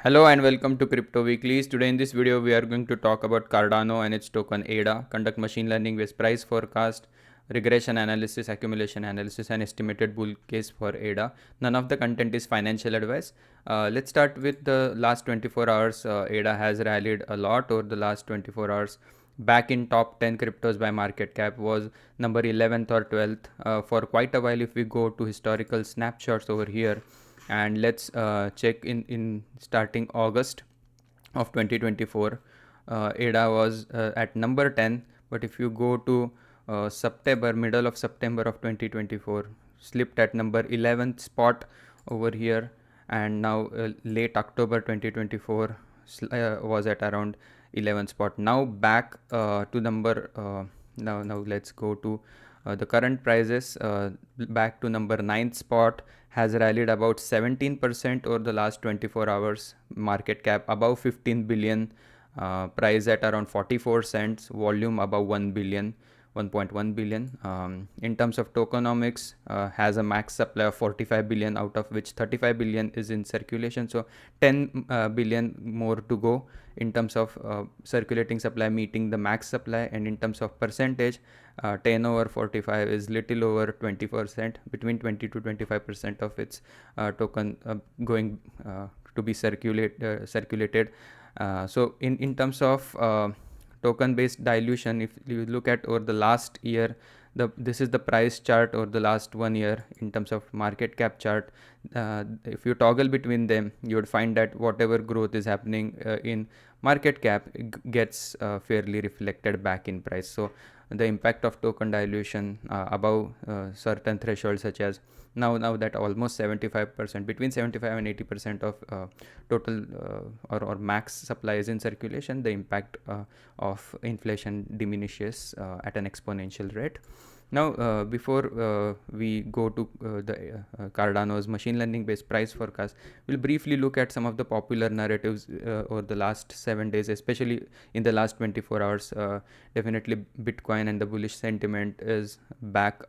Hello and welcome to Crypto Weeklies. Today in this video we are going to talk about Cardano and its token ADA, conduct machine learning based price forecast, regression analysis, accumulation analysis and estimated bull case for ADA. None of the content is financial advice. Let's start with the last 24 hours. ADA has rallied a lot over the last 24 hours. Back in top 10 cryptos by market cap, was number 11th or 12th for quite a while. If we go to historical snapshots over here, and let's check in starting August of 2024, ADA was at number 10, but if you go to middle of September of 2024, slipped at number 11th spot over here, and now late October 2024 was at around 11th spot. Now back to number now let's go to the current prices. Back to number 9th spot, has rallied about 17% over the last 24 hours. Market cap above 15 billion, price at around 44 cents, volume above 1 billion, 1.1 billion. In terms of tokenomics, has a max supply of 45 billion, out of which 35 billion is in circulation, so 10 billion more to go in terms of circulating supply meeting the max supply. And in terms of percentage, 10 over 45 is little over 20%, between 20 to 25% of its token going to be circulated. So in terms of token based dilution, if you look at over the last year, this is the price chart over the last 1 year in terms of market cap chart. If you toggle between them, you would find that whatever growth is happening in market cap gets fairly reflected back in price. So the impact of token dilution above certain thresholds, such as now that almost 75%, between 75 and 80% of total or max supply is in circulation, the impact of inflation diminishes at an exponential rate. Now, before we go to the Cardano's machine learning based price forecast, we'll briefly look at some of the popular narratives over the last 7 days, especially in the last 24 hours. Definitely Bitcoin and the bullish sentiment is back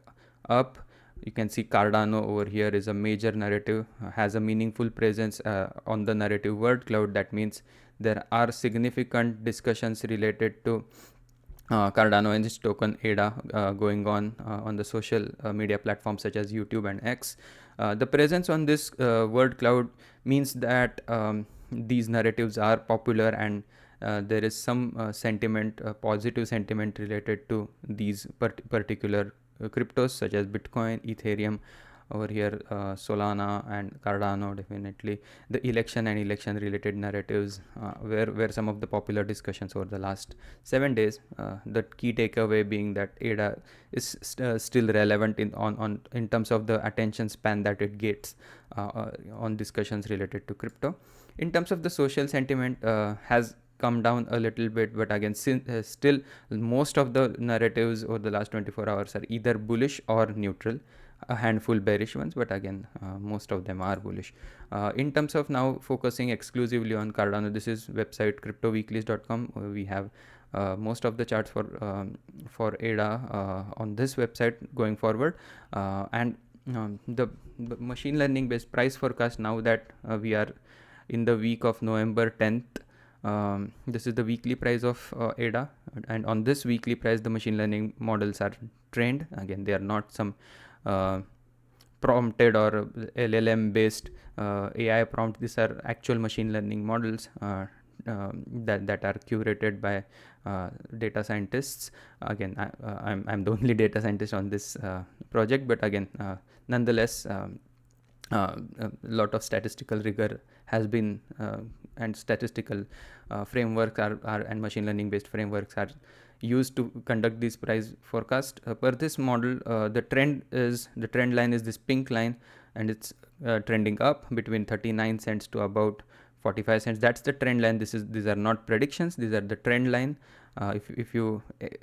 up. You can see Cardano over here is a major narrative, has a meaningful presence on the narrative word cloud. That means there are significant discussions related to Cardano and its token ADA going on the social media platforms such as YouTube and X. The presence on this word cloud means that these narratives are popular, and there is some sentiment, positive sentiment related to these particular cryptos such as Bitcoin, Ethereum, over here Solana and Cardano. Definitely the election and election related narratives were some of the popular discussions over the last 7 days. The key takeaway being that ADA is still relevant in terms of the attention span that it gets on discussions related to crypto. In terms of the social sentiment, has come down a little bit, but again still most of the narratives over the last 24 hours are either bullish or neutral. A handful bearish ones, but again most of them are bullish. In terms of now focusing exclusively on Cardano, this is website cryptoweeklies.com. We have most of the charts for ADA on this website going forward, and the machine learning based price forecast, now that we are in the week of November 10th. This is the weekly price of ADA, and on this weekly price the machine learning models are trained. Again, they are not some prompted or LLM based AI prompt. These are actual machine learning models that are curated by data scientists. Again, I'm the only data scientist on this project, but again nonetheless a lot of statistical rigor has been and statistical frameworks and machine learning based frameworks are used to conduct this price forecast. Per this model, the trend line is this pink line, and it's trending up between 39 cents to about 45 cents. That's the trend line. These are not predictions, these are the trend line. If you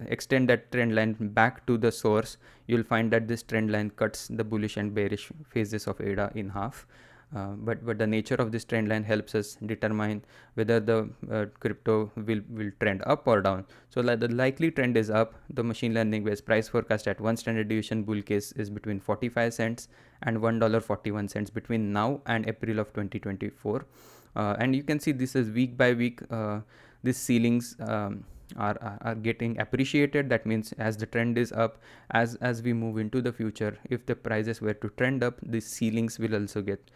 extend that trend line back to the source, you'll find that this trend line cuts the bullish and bearish phases of ADA in half. But the nature of this trend line helps us determine whether the crypto will trend up or down. So the likely trend is up. The machine learning based price forecast at 1 standard deviation bull case is between 45 cents and $1.41 between now and April of 2024. And you can see this is week by week, these ceilings are getting appreciated. That means as the trend is up, as we move into the future, if the prices were to trend up, these ceilings will also get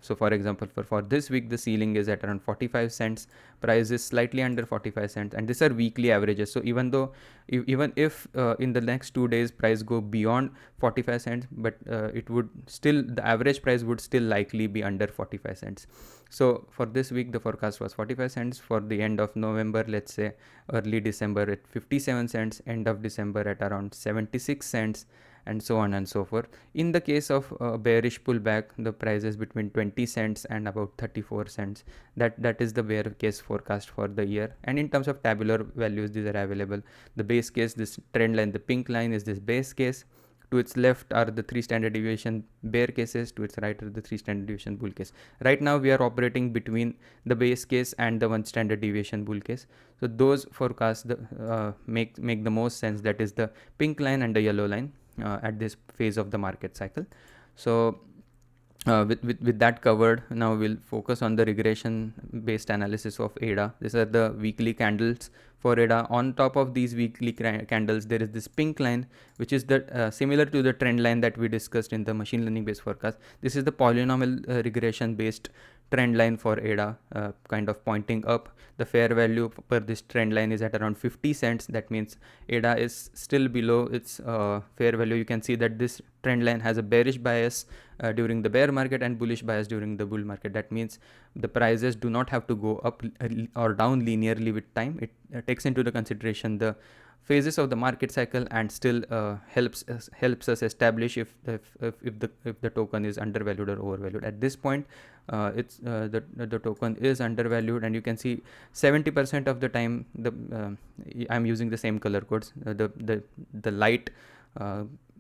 so for example, for this week the ceiling is at around 45 cents, price is slightly under 45 cents, and these are weekly averages. So even though even if in the next 2 days price go beyond 45 cents, but it would still, the average price would still likely be under 45 cents. So for this week the forecast was 45 cents. For the end of November, let's say early December at 57 cents, end of December at around 76 cents, and so on and so forth. In the case of bearish pullback, the price is between 20 cents and about 34 cents. That is the bear case forecast for the year. And in terms of tabular values, these are available. The base case, this trend line, the pink line is this base case. To its left are the 3 standard deviation bear cases, to its right are the 3 standard deviation bull case. Right now we are operating between the base case and the 1 standard deviation bull case. So those forecasts make the most sense, that is the pink line and the yellow line at this phase of the market cycle. So with that covered, now we'll focus on the regression based analysis of ADA. These are the weekly candles for ADA. On top of these weekly candles, there is this pink line, which is the similar to the trend line that we discussed in the machine learning based forecast. This is the polynomial regression based trend line for ADA, kind of pointing up. The fair value per this trend line is at around 50 cents. That means ADA is still below its fair value. You can see that this trend line has a bearish bias during the bear market and bullish bias during the bull market. That means the prices do not have to go up or down linearly with time. It takes into the consideration the phases of the market cycle and still helps us establish if the token is undervalued or overvalued. At this point, the token is undervalued, and you can see 70% of the time I'm using the same color codes. The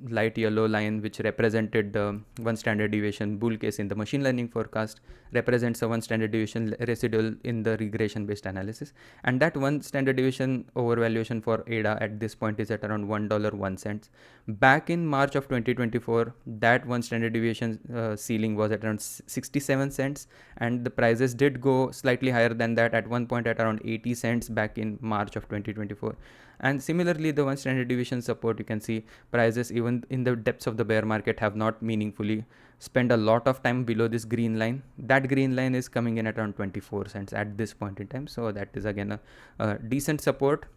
light yellow line, which represented the 1 standard deviation bull case in the machine learning forecast, represents a 1 standard deviation residual in the regression based analysis, and that 1 standard deviation overvaluation for ADA at this point is at around $1.01. Back in March of 2024, that 1 standard deviation ceiling was at around 67 cents, and the prices did go slightly higher than that at one point at around 80 cents back in March of 2024. And similarly, the 1 standard deviation support, you can see prices even in the depths of the bear market have not meaningfully spent a lot of time below this green line. That green line is coming in at around 24 cents at this point in time. So that is again a decent support.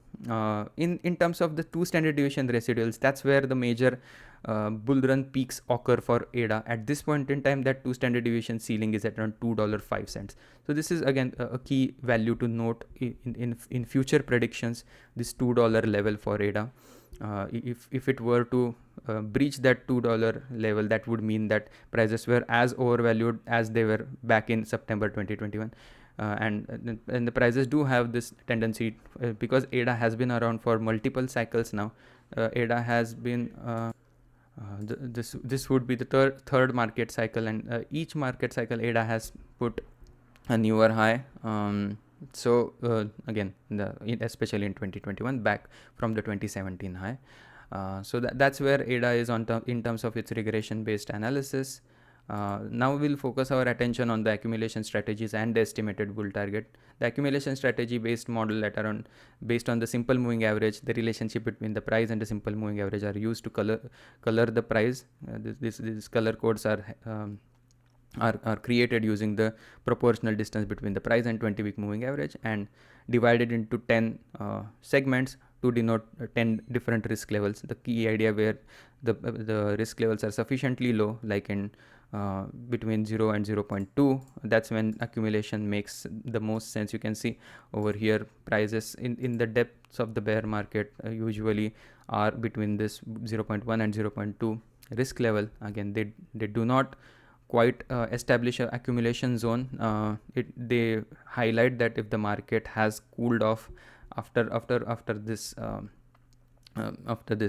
In terms of the 2 standard deviation residuals, that's where the major bull run peaks occur for ADA. At this point in time, that 2 standard deviation ceiling is at around $2.05. So this is again a key value to note in future predictions, this $2 level for ADA. If it were to breach that $2 level, that would mean that prices were as overvalued as they were back in September 2021. And the prices do have this tendency because ADA has been around for multiple cycles now. ADA has been this would be the third market cycle, and each market cycle ADA has put a newer high. So again, especially in 2021, back from the 2017 high. So that's where ADA is in terms of its regression based analysis. Now we'll focus our attention on the accumulation strategies and the estimated bull target. The accumulation strategy based model based on the simple moving average, the relationship between the price and the simple moving average are used to color the price. These color codes are created using the proportional distance between the price and 20-week moving average, and divided into 10 segments to denote 10 different risk levels. The key idea where the risk levels are sufficiently low, like in between 0 and 0.2, that's when accumulation makes the most sense. You can see over here prices in the depths of the bear market usually are between this 0.1 and 0.2 risk level. Again, they do not quite establish an accumulation zone. They highlight that if the market has cooled off after this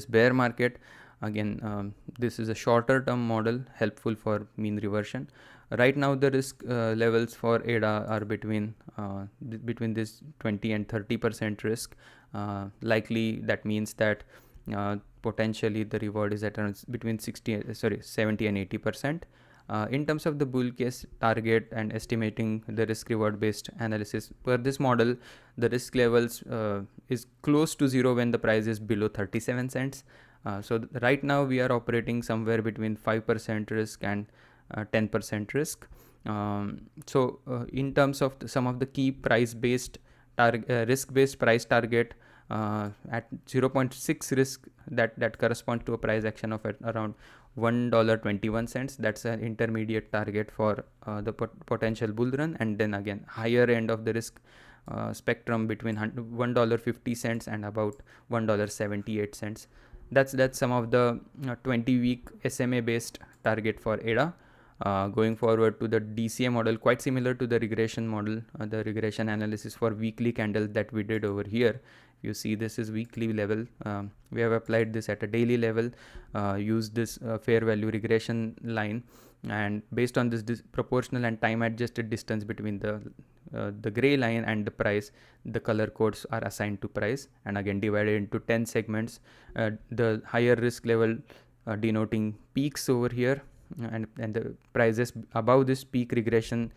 bear market, again this is a shorter term model helpful for mean reversion. Right now the risk levels for ADA are between this 20 and 30% risk. Likely that means that potentially the reward is at around between 70 and 80%. In terms of the bull case target and estimating the risk reward based analysis, per this model, the risk levels is close to zero when the price is below 37 cents. Right now we are operating somewhere between 5% risk and 10% risk. In terms of some of the key price based risk based price target, at 0.6 risk, that corresponds to a price action of at around $1.21. That's an intermediate target for the potential bull run. And then again, higher end of the risk spectrum between $1.50 and about $1.78. That's some of the 20-week SMA based target for ADA. Going forward to the DCA model, quite similar to the regression model, the regression analysis for weekly candle that we did over here. You see this is weekly level. We have applied this at a daily level, use this fair value regression line, and based on this proportional and time adjusted distance between the gray line and the price, the color codes are assigned to price and again divided into 10 segments. The higher risk level denoting peaks over here, and the prices above this peak regression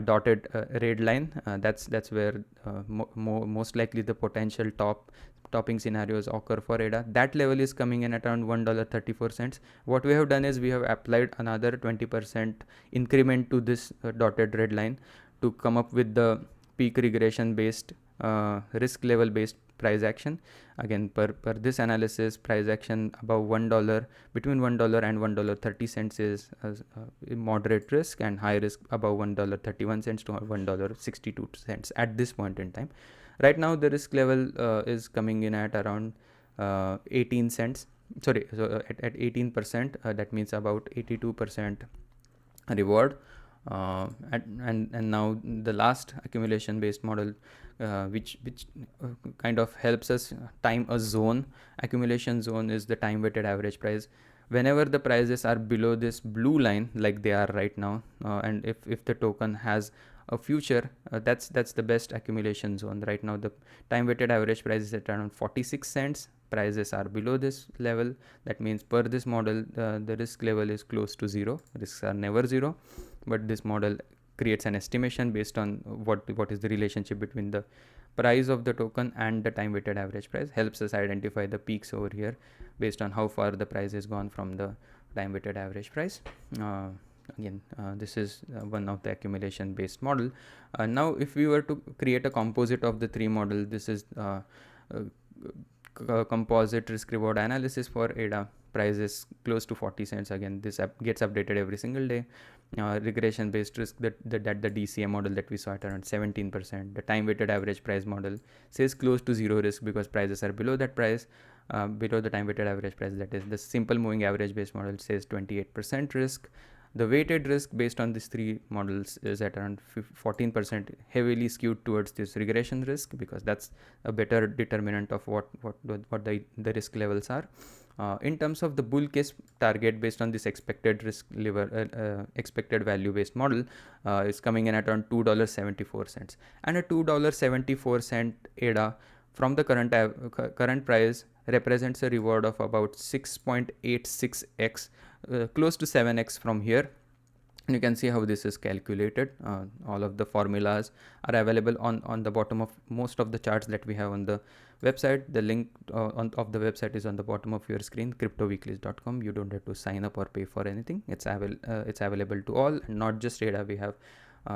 dotted red line, that's where most likely the potential topping scenarios occur for ADA. That level is coming in at around $1.34. What we have done is we have applied another 20% increment to this dotted red line to come up with the peak regression based risk level based price action. Again, per this analysis, price action above $1, between $1 and $1.30 is moderate risk, and high risk above $1.31 to $1.62 at this point in time. Right now the risk level is coming in at around 18 cents. Sorry, so at 18%, that means about 82% reward. And now the last accumulation based model, which kind of helps us time a zone. Accumulation zone is the time weighted average price. Whenever the prices are below this blue line like they are right now, and if the token has a future, that's the best accumulation zone. Right now the time weighted average price is at around 46 cents. Prices are below this level. That means per this model, the risk level is close to zero. Risks are never zero, but this model creates an estimation based on what is the relationship between the price of the token and the time weighted average price. Helps us identify the peaks over here based on how far the price is gone from the time weighted average price. This is one of the accumulation based model. Now if we were to create a composite of the three model, this is composite risk reward analysis for ADA. Price is close to 40 cents. Again, this gets updated every single day. Regression based risk, that the DCA model that we saw at around 17%. The time weighted average price model says close to zero risk because prices are below that price, below the time weighted average price. That is the simple moving average based model says 28% risk. The weighted risk based on these three models is at around 14%, heavily skewed towards this regression risk because that's a better determinant of what the risk levels are. In terms of the bull case target based on this expected risk level, expected value based model, is coming in at around $2.74, and a $2.74 ADA from the current price represents a reward of about 6.86x, close to 7x from here. And you can see how this is calculated. All of the formulas are available on the bottom of most of the charts that we have on the website. The link of the website is on the bottom of your screen, cryptoweeklies.com. You don't have to sign up or pay for anything. It's available to all, and not just data. We have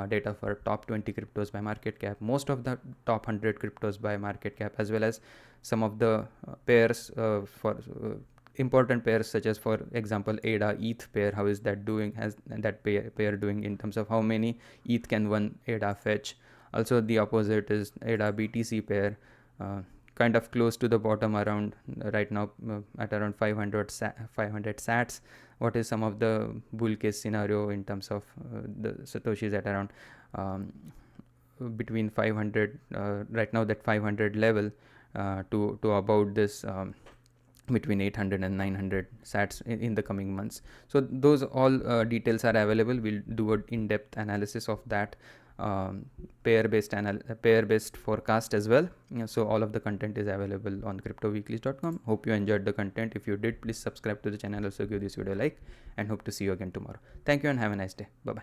data for top 20 cryptos by market cap, most of the top 100 cryptos by market cap, as well as some of the pairs for important pairs, such as for example ADA ETH pair. How is that doing? Has that pair doing in terms of how many ETH can one ADA fetch? Also the opposite is ADA BTC pair, kind of close to the bottom around right now at around 500 sats. What is some of the bull case scenario in terms of the satoshis at around between 500 right now, that 500 level to about this between 800 and 900 sats in the coming months. So those all details are available. We'll do an in-depth analysis of that pair-based forecast as well. So all of the content is available on cryptoweeklies.com. Hope you enjoyed the content. If you did, please subscribe to the channel. Also give this video a like, and hope to see you again tomorrow. Thank you and have a nice day. Bye bye.